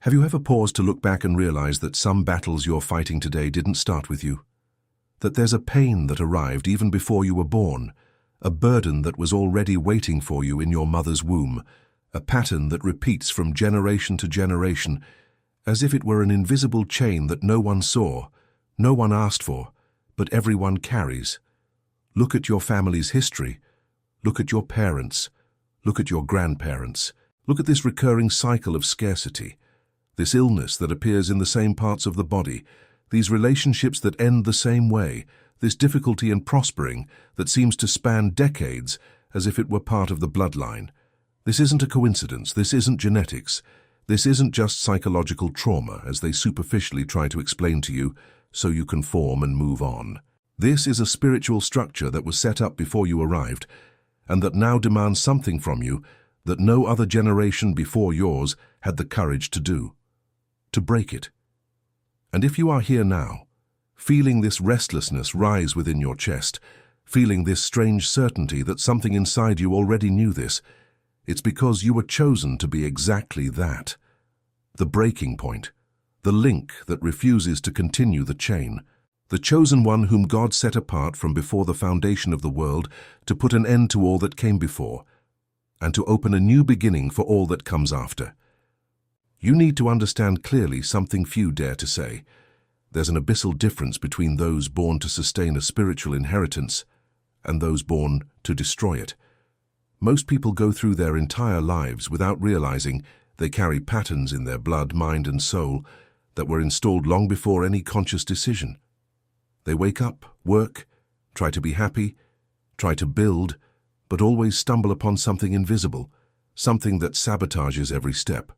Have you ever paused to look back and realize that some battles you're fighting today didn't start with you? That there's a pain that arrived even before you were born, a burden that was already waiting for you in your mother's womb, a pattern that repeats from generation to generation, as if it were an invisible chain that no one saw, no one asked for, but everyone carries. Look at your family's history. Look at your parents. Look at your grandparents. Look at this recurring cycle of scarcity, this illness that appears in the same parts of the body, these relationships that end the same way, this difficulty in prospering that seems to span decades as if it were part of the bloodline. This isn't a coincidence. This isn't genetics. This isn't just psychological trauma, as they superficially try to explain to you, so you conform and move on. This is a spiritual structure that was set up before you arrived, and that now demands something from you that no other generation before yours had the courage to do. To break it. And if you are here now, feeling this restlessness rise within your chest, feeling this strange certainty that something inside you already knew this, it's because you were chosen to be exactly that. The breaking point, the link that refuses to continue the chain, the chosen one whom God set apart from before the foundation of the world to put an end to all that came before, and to open a new beginning for all that comes after. You need to understand clearly something few dare to say. There's an abyssal difference between those born to sustain a spiritual inheritance and those born to destroy it. Most people go through their entire lives without realizing they carry patterns in their blood, mind, and soul that were installed long before any conscious decision. They wake up, work, try to be happy, try to build, but always stumble upon something invisible, something that sabotages every step.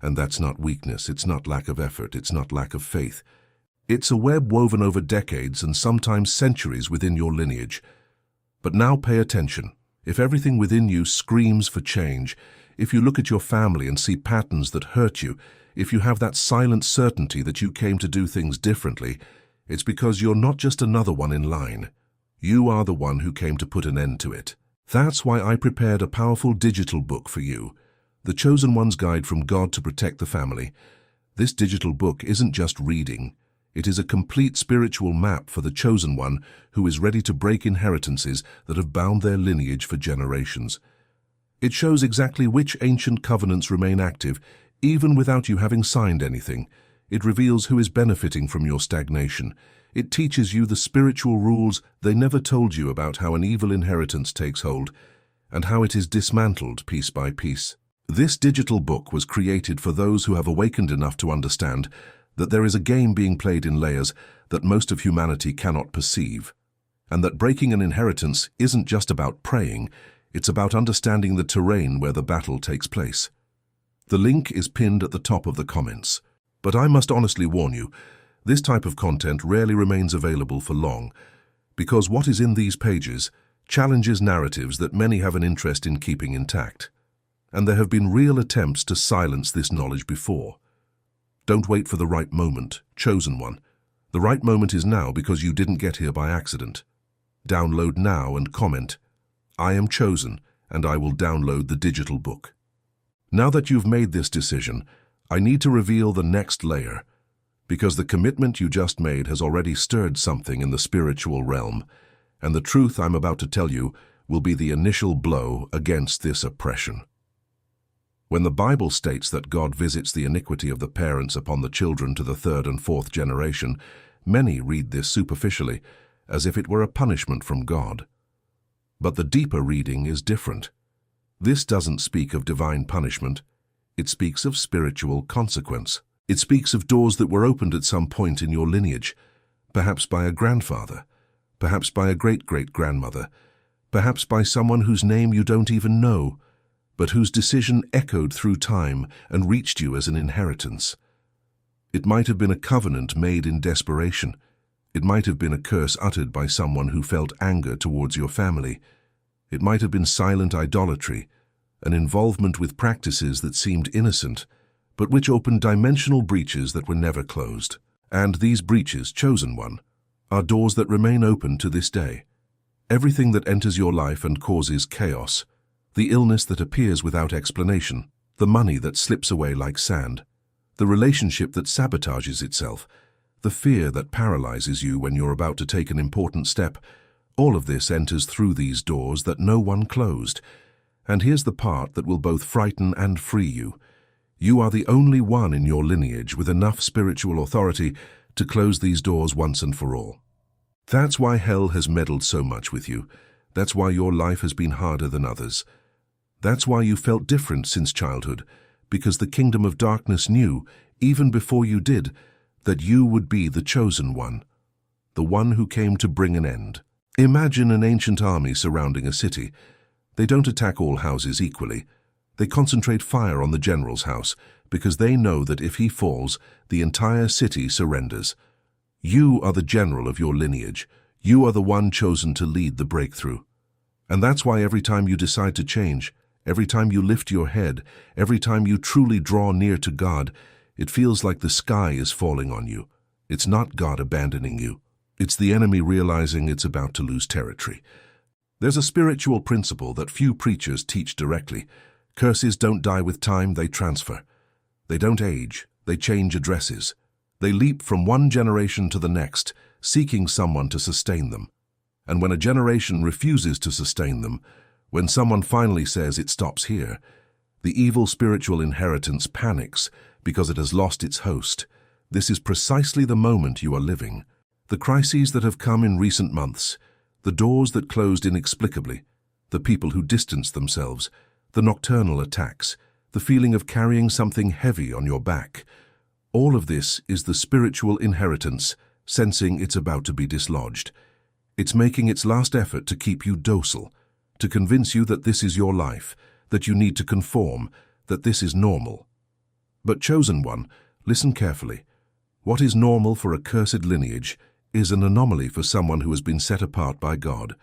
And that's not weakness, it's not lack of effort, it's not lack of faith. It's a web woven over decades and sometimes centuries within your lineage. But now pay attention. If everything within you screams for change, if you look at your family and see patterns that hurt you, if you have that silent certainty that you came to do things differently, it's because you're not just another one in line. You are the one who came to put an end to it. That's why I prepared a powerful digital book for you. The Chosen One's Guide from God to Protect the Family. This digital book isn't just reading. It is a complete spiritual map for the Chosen One who is ready to break inheritances that have bound their lineage for generations. It shows exactly which ancient covenants remain active, even without you having signed anything. It reveals who is benefiting from your stagnation. It teaches you the spiritual rules they never told you about how an evil inheritance takes hold, and how it is dismantled piece by piece. This digital book was created for those who have awakened enough to understand that there is a game being played in layers that most of humanity cannot perceive, and that breaking an inheritance isn't just about praying, it's about understanding the terrain where the battle takes place. The link is pinned at the top of the comments, but I must honestly warn you, this type of content rarely remains available for long, because what is in these pages challenges narratives that many have an interest in keeping intact. And there have been real attempts to silence this knowledge before. Don't wait for the right moment, Chosen One. The right moment is now because you didn't get here by accident. Download now and comment, "I am chosen, and I will download the digital book." Now that you've made this decision, I need to reveal the next layer, because the commitment you just made has already stirred something in the spiritual realm, and the truth I'm about to tell you will be the initial blow against this oppression. When the Bible states that God visits the iniquity of the parents upon the children to the third and fourth generation, many read this superficially, as if it were a punishment from God. But the deeper reading is different. This doesn't speak of divine punishment. It speaks of spiritual consequence. It speaks of doors that were opened at some point in your lineage, perhaps by a grandfather, perhaps by a great-great-grandmother, perhaps by someone whose name you don't even know, but whose decision echoed through time and reached you as an inheritance. It might have been a covenant made in desperation. It might have been a curse uttered by someone who felt anger towards your family. It might have been silent idolatry, an involvement with practices that seemed innocent, but which opened dimensional breaches that were never closed. And these breaches, Chosen One, are doors that remain open to this day. Everything that enters your life and causes chaos, the illness that appears without explanation, the money that slips away like sand, the relationship that sabotages itself, the fear that paralyzes you when you're about to take an important step. All of this enters through these doors that no one closed. And here's the part that will both frighten and free you. You are the only one in your lineage with enough spiritual authority to close these doors once and for all. That's why hell has meddled so much with you. That's why your life has been harder than others. That's why you felt different since childhood, because the kingdom of darkness knew, even before you did, that you would be the chosen one, the one who came to bring an end. Imagine an ancient army surrounding a city. They don't attack all houses equally. They concentrate fire on the general's house, because they know that if he falls, the entire city surrenders. You are the general of your lineage. You are the one chosen to lead the breakthrough. And that's why every time you decide to change, every time you lift your head, every time you truly draw near to God, it feels like the sky is falling on you. It's not God abandoning you. It's the enemy realizing it's about to lose territory. There's a spiritual principle that few preachers teach directly. Curses don't die with time, they transfer. They don't age, they change addresses. They leap from one generation to the next, seeking someone to sustain them. And when a generation refuses to sustain them, when someone finally says it stops here, the evil spiritual inheritance panics because it has lost its host. This is precisely the moment you are living. The crises that have come in recent months, the doors that closed inexplicably, the people who distanced themselves, the nocturnal attacks, the feeling of carrying something heavy on your back. All of this is the spiritual inheritance sensing it's about to be dislodged. It's making its last effort to keep you docile, to convince you that this is your life, that you need to conform, that this is normal. But chosen one, listen carefully. What is normal for a cursed lineage is an anomaly for someone who has been set apart by God.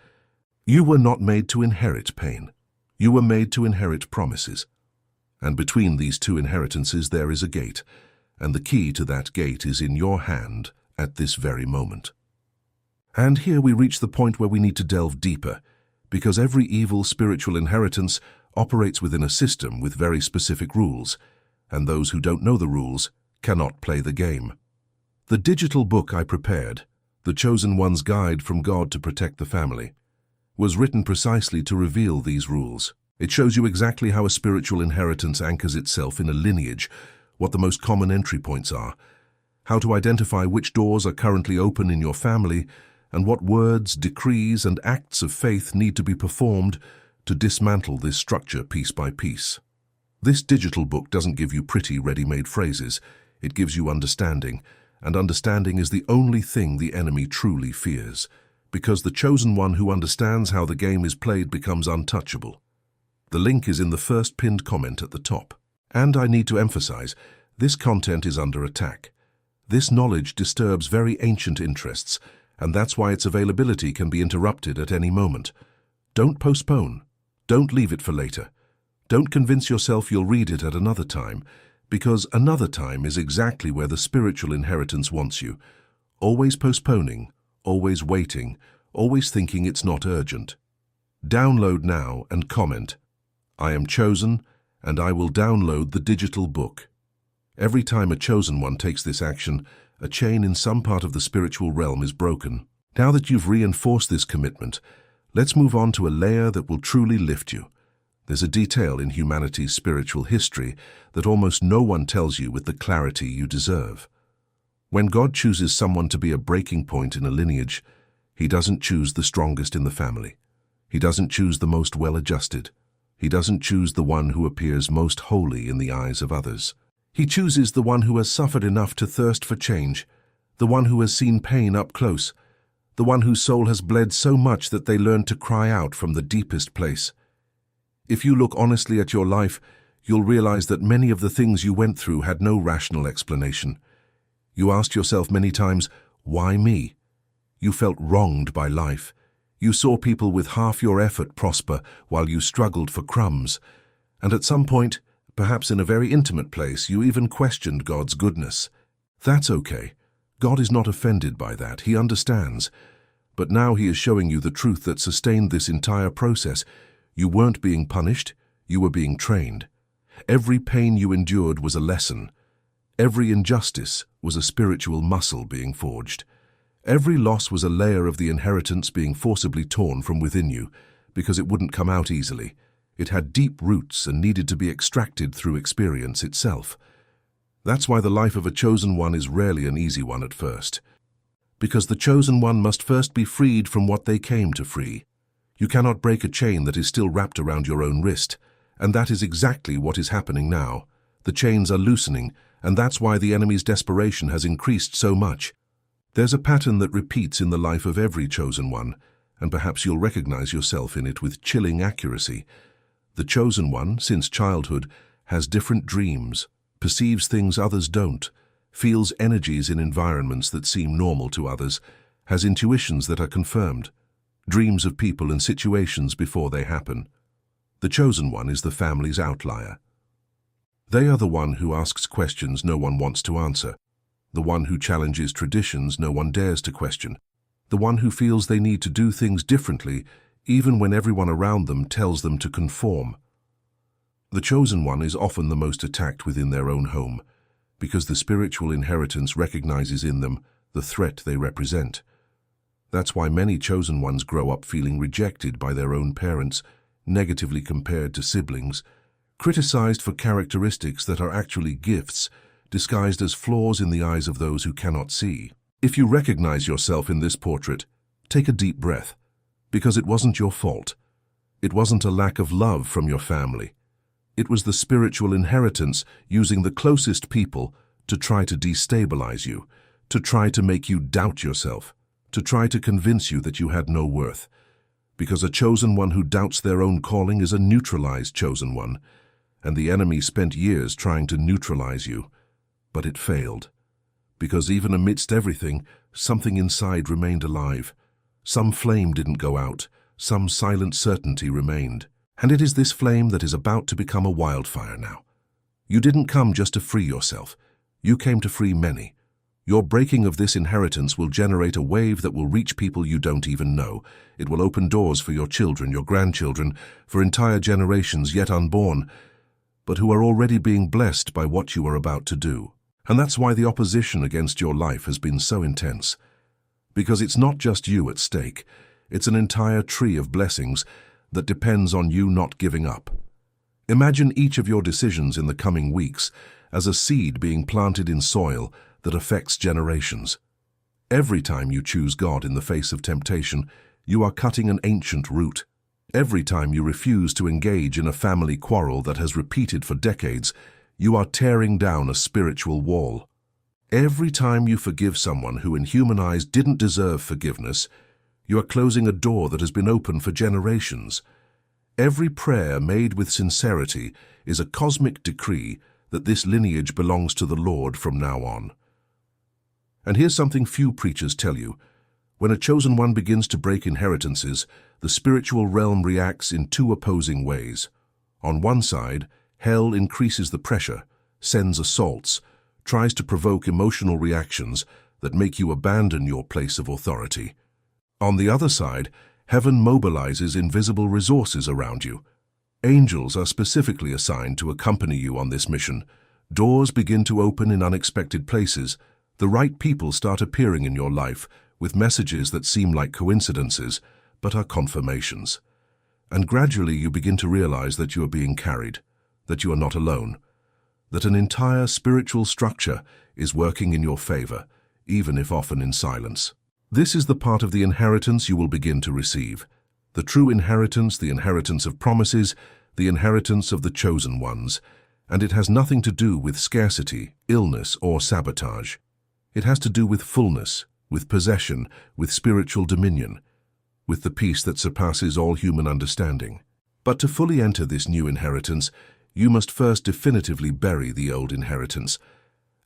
You were not made to inherit pain. You were made to inherit promises. And between these two inheritances there is a gate, and the key to that gate is in your hand at this very moment. And here we reach the point where we need to delve deeper, because every evil spiritual inheritance operates within a system with very specific rules, and those who don't know the rules cannot play the game. The digital book I prepared, The Chosen One's Guide from God to Protect the Family, was written precisely to reveal these rules. It shows you exactly how a spiritual inheritance anchors itself in a lineage, what the most common entry points are, how to identify which doors are currently open in your family, and what words, decrees, and acts of faith need to be performed to dismantle this structure piece by piece. This digital book doesn't give you pretty ready-made phrases. It gives you understanding, and understanding is the only thing the enemy truly fears, because the chosen one who understands how the game is played becomes untouchable. The link is in the first pinned comment at the top. And I need to emphasize, this content is under attack. This knowledge disturbs very ancient interests, and that's why its availability can be interrupted at any moment. Don't postpone. Don't leave it for later. Don't convince yourself you'll read it at another time, because another time is exactly where the spiritual inheritance wants you. Always postponing, always waiting, always thinking it's not urgent. Download now and comment, "I am chosen, and I will download the digital book." Every time a chosen one takes this action, a chain in some part of the spiritual realm is broken. Now that you've reinforced this commitment, let's move on to a layer that will truly lift you. There's a detail in humanity's spiritual history that almost no one tells you with the clarity you deserve. When God chooses someone to be a breaking point in a lineage, He doesn't choose the strongest in the family. He doesn't choose the most well-adjusted. He doesn't choose the one who appears most holy in the eyes of others. He chooses the one who has suffered enough to thirst for change, the one who has seen pain up close, the one whose soul has bled so much that they learned to cry out from the deepest place. If you look honestly at your life, you'll realize that many of the things you went through had no rational explanation. You asked yourself many times, why me? You felt wronged by life. You saw people with half your effort prosper while you struggled for crumbs. And at some point, perhaps in a very intimate place, you even questioned God's goodness. That's okay. God is not offended by that. He understands. But now He is showing you the truth that sustained this entire process. You weren't being punished. You were being trained. Every pain you endured was a lesson. Every injustice was a spiritual muscle being forged. Every loss was a layer of the inheritance being forcibly torn from within you, because it wouldn't come out easily. It had deep roots and needed to be extracted through experience itself. That's why the life of a chosen one is rarely an easy one at first. Because the chosen one must first be freed from what they came to free. You cannot break a chain that is still wrapped around your own wrist, and that is exactly what is happening now. The chains are loosening, and that's why the enemy's desperation has increased so much. There's a pattern that repeats in the life of every chosen one, and perhaps you'll recognize yourself in it with chilling accuracy. The chosen one, since childhood, has different dreams, perceives things others don't, feels energies in environments that seem normal to others, has intuitions that are confirmed, dreams of people and situations before they happen. The chosen one is the family's outlier. They are the one who asks questions no one wants to answer, the one who challenges traditions no one dares to question, the one who feels they need to do things differently even when everyone around them tells them to conform. The chosen one is often the most attacked within their own home, because the spiritual inheritance recognizes in them the threat they represent. That's why many chosen ones grow up feeling rejected by their own parents, negatively compared to siblings, criticized for characteristics that are actually gifts, disguised as flaws in the eyes of those who cannot see. If you recognize yourself in this portrait, take a deep breath, because it wasn't your fault. It wasn't a lack of love from your family. It was the spiritual inheritance using the closest people to try to destabilize you, to try to make you doubt yourself, to try to convince you that you had no worth. Because a chosen one who doubts their own calling is a neutralized chosen one, and the enemy spent years trying to neutralize you, but it failed. Because even amidst everything, something inside remained alive. Some flame didn't go out, some silent certainty remained. And it is this flame that is about to become a wildfire now. You didn't come just to free yourself. You came to free many. Your breaking of this inheritance will generate a wave that will reach people you don't even know. It will open doors for your children, your grandchildren, for entire generations yet unborn, but who are already being blessed by what you are about to do. And that's why the opposition against your life has been so intense. Because it's not just you at stake. It's an entire tree of blessings that depends on you not giving up. Imagine each of your decisions in the coming weeks as a seed being planted in soil that affects generations. Every time you choose God in the face of temptation, you are cutting an ancient root. Every time you refuse to engage in a family quarrel that has repeated for decades, you are tearing down a spiritual wall. Every time you forgive someone who in human eyes didn't deserve forgiveness, you are closing a door that has been open for generations. Every prayer made with sincerity is a cosmic decree that this lineage belongs to the Lord from now on. And here's something few preachers tell you. When a chosen one begins to break inheritances, the spiritual realm reacts in two opposing ways. On one side, hell increases the pressure, sends assaults, tries to provoke emotional reactions that make you abandon your place of authority. On the other side, heaven mobilizes invisible resources around you. Angels are specifically assigned to accompany you on this mission. Doors begin to open in unexpected places. The right people start appearing in your life with messages that seem like coincidences, but are confirmations. And gradually you begin to realize that you are being carried, that you are not alone, that an entire spiritual structure is working in your favor, even if often in silence. This is the part of the inheritance you will begin to receive. The true inheritance, the inheritance of promises, the inheritance of the chosen ones. And it has nothing to do with scarcity, illness, or sabotage. It has to do with fullness, with possession, with spiritual dominion, with the peace that surpasses all human understanding. But to fully enter this new inheritance, you must first definitively bury the old inheritance.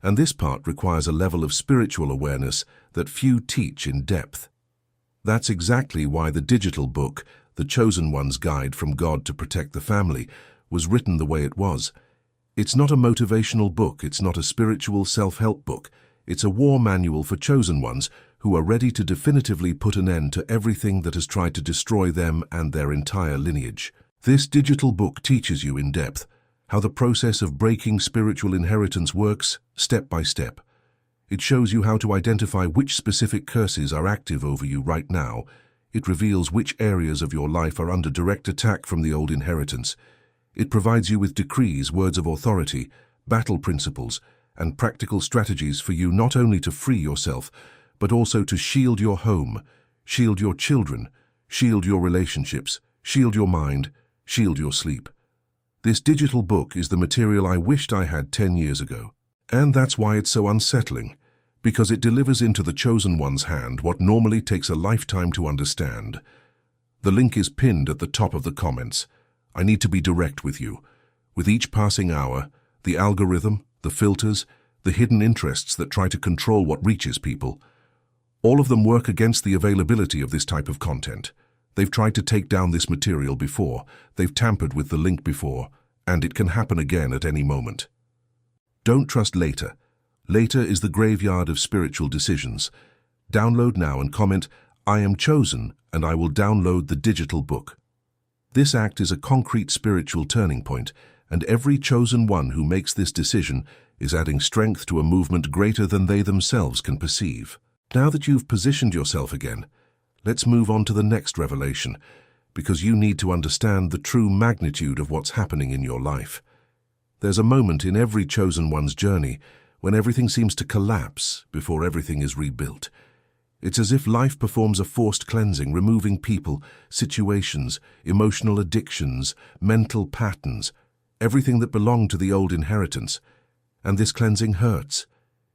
And this part requires a level of spiritual awareness that few teach in depth. That's exactly why the digital book, The Chosen One's Guide from God to Protect the Family, was written the way it was. It's not a motivational book, it's not a spiritual self-help book. It's a war manual for chosen ones who are ready to definitively put an end to everything that has tried to destroy them and their entire lineage. This digital book teaches you in depth how the process of breaking spiritual inheritance works step by step. It shows you how to identify which specific curses are active over you right now. It reveals which areas of your life are under direct attack from the old inheritance. It provides you with decrees, words of authority, battle principles, and practical strategies for you not only to free yourself, but also to shield your home, shield your children, shield your relationships, shield your mind, shield your sleep. This digital book is the material I wished I had 10 years ago. And that's why it's so unsettling, because it delivers into the chosen one's hand what normally takes a lifetime to understand. The link is pinned at the top of the comments. I need to be direct with you. With each passing hour, the algorithm, the filters, the hidden interests that try to control what reaches people, all of them work against the availability of this type of content. They've tried to take down this material before, they've tampered with the link before, and it can happen again at any moment. Don't trust later. Later is the graveyard of spiritual decisions. Download now and comment, "I am chosen, and I will download the digital book." This act is a concrete spiritual turning point, and every chosen one who makes this decision is adding strength to a movement greater than they themselves can perceive. Now that you've positioned yourself again, let's move on to the next revelation, because you need to understand the true magnitude of what's happening in your life. There's a moment in every chosen one's journey when everything seems to collapse before everything is rebuilt. It's as if life performs a forced cleansing, removing people, situations, emotional addictions, mental patterns, everything that belonged to the old inheritance. And this cleansing hurts.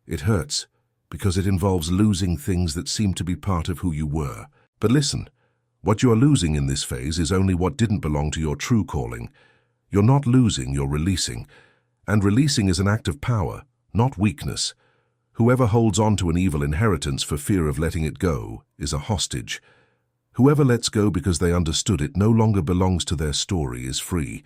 It hurts because it involves losing things that seem to be part of who you were. But listen, what you are losing in this phase is only what didn't belong to your true calling. You're not losing, you're releasing. And releasing is an act of power, not weakness. Whoever holds on to an evil inheritance for fear of letting it go is a hostage. Whoever lets go because they understood it no longer belongs to their story is free.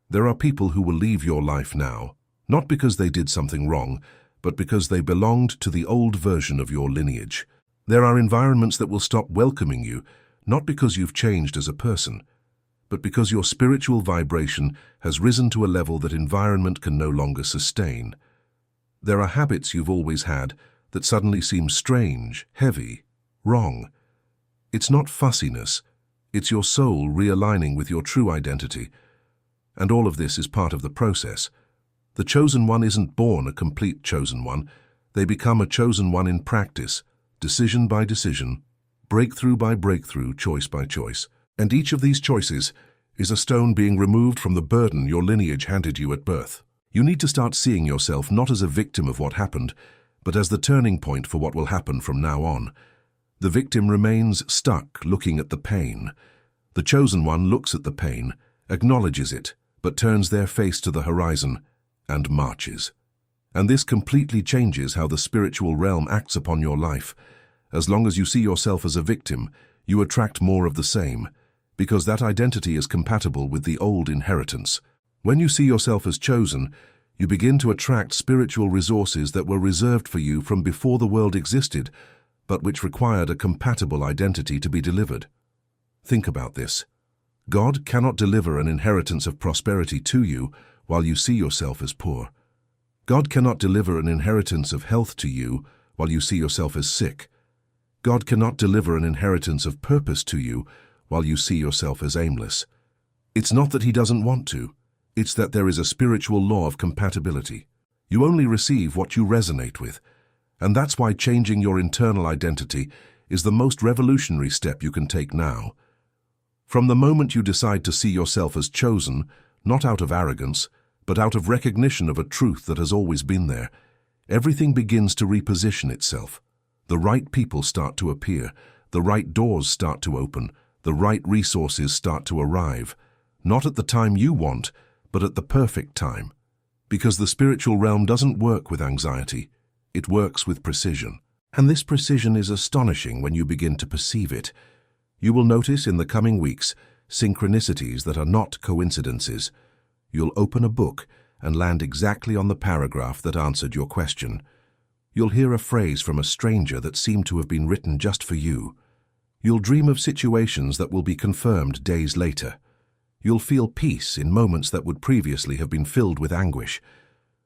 There are people who will leave your life now, not because they did something wrong, but because they belonged to the old version of your lineage. There are environments that will stop welcoming you, not because you've changed as a person, but because your spiritual vibration has risen to a level that environment can no longer sustain. There are habits you've always had that suddenly seem strange, heavy, wrong. It's not fussiness, it's your soul realigning with your true identity. And all of this is part of the process. The chosen one isn't born a complete chosen one. They become a chosen one in practice, decision by decision, breakthrough by breakthrough, choice by choice. And each of these choices is a stone being removed from the burden your lineage handed you at birth. You need to start seeing yourself not as a victim of what happened, but as the turning point for what will happen from now on. The victim remains stuck, looking at the pain. The chosen one looks at the pain, acknowledges it, but turns their face to the horizon and marches. And this completely changes how the spiritual realm acts upon your life. As long as you see yourself as a victim, you attract more of the same, because that identity is compatible with the old inheritance. When you see yourself as chosen, you begin to attract spiritual resources that were reserved for you from before the world existed, but which required a compatible identity to be delivered. Think about this. God cannot deliver an inheritance of prosperity to you while you see yourself as poor. God cannot deliver an inheritance of health to you while you see yourself as sick. God cannot deliver an inheritance of purpose to you while you see yourself as aimless. It's not that he doesn't want to, it's that there is a spiritual law of compatibility. You only receive what you resonate with, and that's why changing your internal identity is the most revolutionary step you can take now. From the moment you decide to see yourself as chosen, not out of arrogance, but out of recognition of a truth that has always been there, everything begins to reposition itself. The right people start to appear, the right doors start to open, the right resources start to arrive, not at the time you want, but at the perfect time. Because the spiritual realm doesn't work with anxiety, it works with precision. And this precision is astonishing when you begin to perceive it. You will notice in the coming weeks synchronicities that are not coincidences. You'll open a book and land exactly on the paragraph that answered your question. You'll hear a phrase from a stranger that seemed to have been written just for you. You'll dream of situations that will be confirmed days later. You'll feel peace in moments that would previously have been filled with anguish.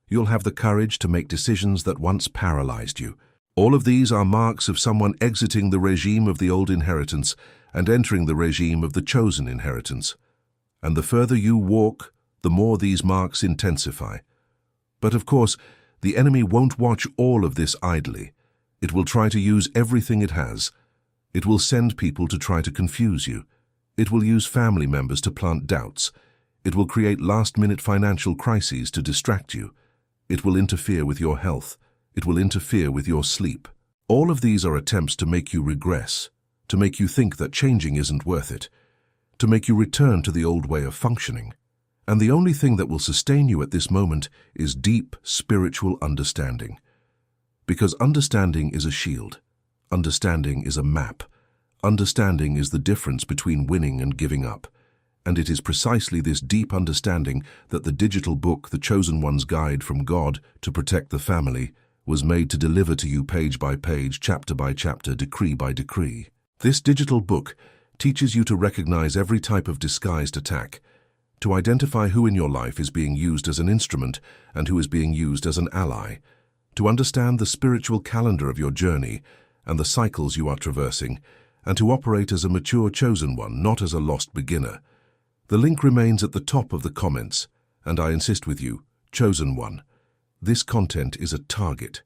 You'll have the courage to make decisions that once paralyzed you. All of these are marks of someone exiting the regime of the old inheritance and entering the regime of the chosen inheritance. And the further you walk, the more these marks intensify. But of course, the enemy won't watch all of this idly. It will try to use everything it has. It will send people to try to confuse you. It will use family members to plant doubts. It will create last-minute financial crises to distract you. It will interfere with your health. It will interfere with your sleep. All of these are attempts to make you regress, to make you think that changing isn't worth it, to make you return to the old way of functioning. And the only thing that will sustain you at this moment is deep spiritual understanding. Because understanding is a shield. Understanding is a map. Understanding is the difference between winning and giving up. And it is precisely this deep understanding that the digital book, The Chosen One's Guide from God to Protect the Family, was made to deliver to you page by page, chapter by chapter, decree by decree. This digital book teaches you to recognize every type of disguised attack, to identify who in your life is being used as an instrument and who is being used as an ally, to understand the spiritual calendar of your journey and the cycles you are traversing, and to operate as a mature chosen one, not as a lost beginner. The link remains at the top of the comments, and I insist with you, chosen one, this content is a target.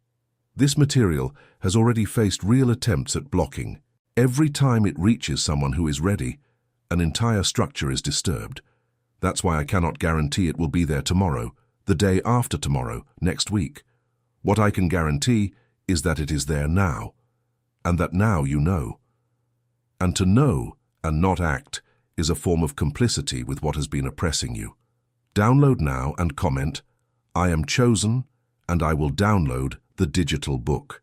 This material has already faced real attempts at blocking. Every time it reaches someone who is ready, an entire structure is disturbed. That's why I cannot guarantee it will be there tomorrow, the day after tomorrow, next week. What I can guarantee is that it is there now, and that now you know. And to know and not act is a form of complicity with what has been oppressing you. Download now and comment, I am chosen, and I will download the digital book.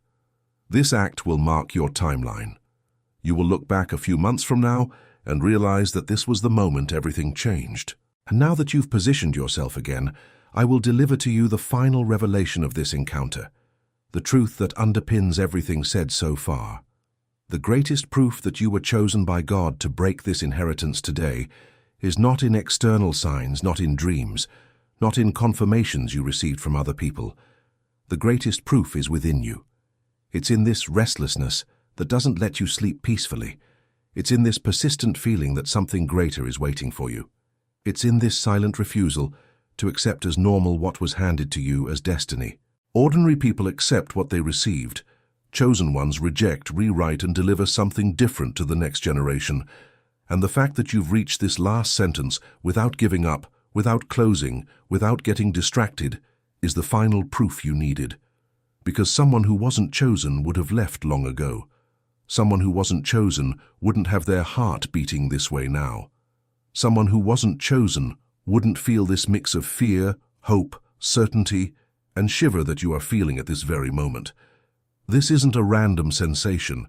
This act will mark your timeline. You will look back a few months from now and realize that this was the moment everything changed. And now that you've positioned yourself again, I will deliver to you the final revelation of this encounter, the truth that underpins everything said so far. The greatest proof that you were chosen by God to break this inheritance today is not in external signs, not in dreams, not in confirmations you received from other people. The greatest proof is within you. It's in this restlessness that doesn't let you sleep peacefully. It's in this persistent feeling that something greater is waiting for you. It's in this silent refusal to accept as normal what was handed to you as destiny. Ordinary people accept what they received. Chosen ones reject, rewrite, and deliver something different to the next generation. And the fact that you've reached this last sentence without giving up, without closing, without getting distracted, is the final proof you needed. Because someone who wasn't chosen would have left long ago. Someone who wasn't chosen wouldn't have their heart beating this way now. Someone who wasn't chosen wouldn't feel this mix of fear, hope, certainty, and shiver that you are feeling at this very moment. This isn't a random sensation.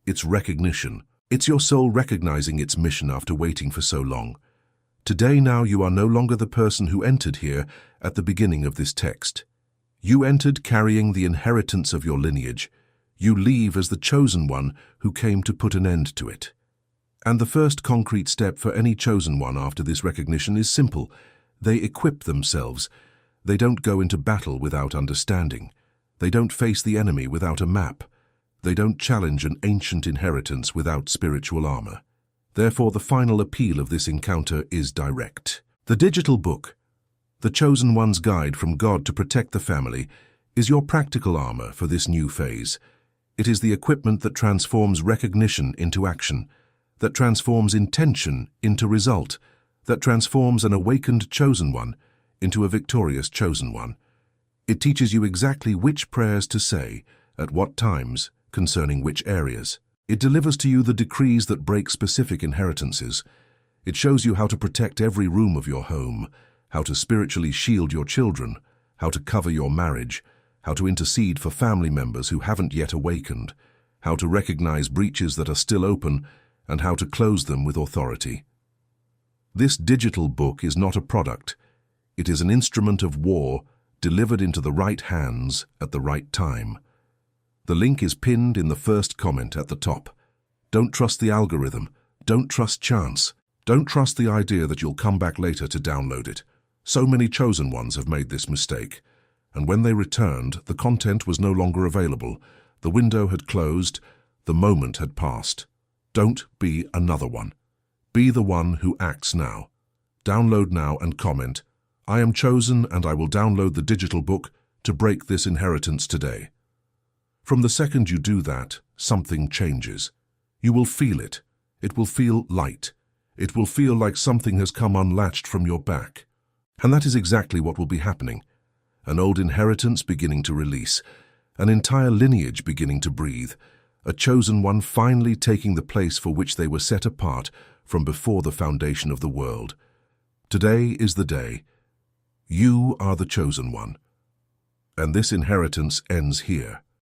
It's recognition. It's your soul recognizing its mission after waiting for so long. Today now you are no longer the person who entered here at the beginning of this text. You entered carrying the inheritance of your lineage. You leave as the chosen one who came to put an end to it. And the first concrete step for any chosen one after this recognition is simple. They equip themselves. They don't go into battle without understanding. They don't face the enemy without a map. They don't challenge an ancient inheritance without spiritual armor. Therefore, the final appeal of this encounter is direct. The digital book, The Chosen One's Guide from God to Protect the Family, is your practical armor for this new phase. It is the equipment that transforms recognition into action, that transforms intention into result, that transforms an awakened chosen one into a victorious chosen one. It teaches you exactly which prayers to say, at what times, concerning which areas. It delivers to you the decrees that break specific inheritances. It shows you how to protect every room of your home, how to spiritually shield your children, how to cover your marriage, how to intercede for family members who haven't yet awakened, how to recognize breaches that are still open, and how to close them with authority. This digital book is not a product. It is an instrument of war delivered into the right hands at the right time. The link is pinned in the first comment at the top. Don't trust the algorithm. Don't trust chance. Don't trust the idea that you'll come back later to download it. So many chosen ones have made this mistake. And when they returned, the content was no longer available. The window had closed. The moment had passed. Don't be another one. Be the one who acts now. Download now and comment, "I am chosen and I will download the digital book to break this inheritance today." From the second you do that, something changes. You will feel it. It will feel light. It will feel like something has come unlatched from your back. And that is exactly what will be happening. An old inheritance beginning to release, an entire lineage beginning to breathe, a chosen one finally taking the place for which they were set apart from before the foundation of the world. Today is the day. You are the chosen one. And this inheritance ends here.